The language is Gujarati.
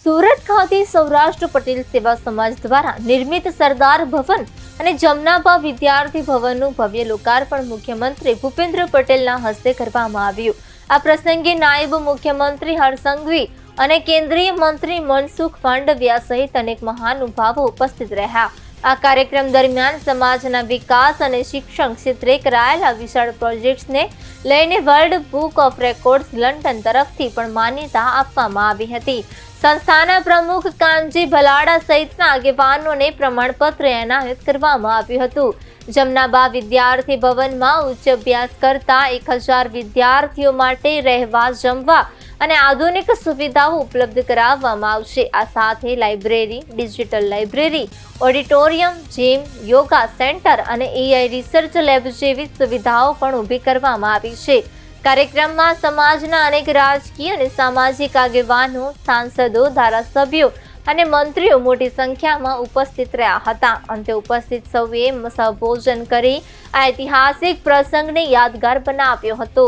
સુરત ખાતે સૌરાષ્ટ્ર પટેલ સેવા સમાજ દ્વારા નિર્મિત સરદાર ભવન અને જમનાબા વિદ્યાર્થી ભવનનું ભવ્ય લોકાર્પણ મુખ્યમંત્રી ભૂપેન્દ્ર પટેલના હસ્તે કરવામાં આવ્યું। આ પ્રસંગે નાયબ મુખ્યમંત્રી હર્ષ સંઘવી અને કેન્દ્રીય મંત્રી મનસુખ માંડવિયા સહિત અનેક મહાનુભાવો ઉપસ્થિત રહ્યા। આ કાર્યક્રમ દરમિયાન સમાજના વિકાસ અને શિક્ષણ ક્ષેત્રે કરાયેલા વિશાળ પ્રોજેક્ટ્સને લઈને world book of records London તરફથી પણ માન્યતા આપવામાં આવી હતી। સંસ્થાના પ્રમુખ કાનજી ભલાડા સહિતના આગેવાનોને પ્રમાણપત્ર એનાયત કરવામાં આવ્યું હતું। જમનાબા વિદ્યાર્થી ભવનમાં ઉચ્ચ અભ્યાસ કરતા 1000 વિદ્યાર્થીઓ માટે રહેવા, જમવા અને આધુનિક સુવિધાઓ ઉપલબ્ધ કરાવવામાં આવશે। આ સાથે library, digital library, auditorium, gym, yoga centre અને AI રિસર્ચ લેબ જેવી સુવિધાઓ પણ ઊભી કરવામાં આવી છે। કાર્યક્રમમાં સમાજના અનેક રાજકીય અને સામાજિક આગેવાનો, સાંસદો, ધારાસભ્યો અને મંત્રીઓ મોટી સંખ્યામાં ઉપસ્થિત રહ્યા હતા। અંતે ઉપસ્થિત સૌએ સહભોજન કરી આ ઐતિહાસિક પ્રસંગને યાદગાર બનાવ્યો હતો।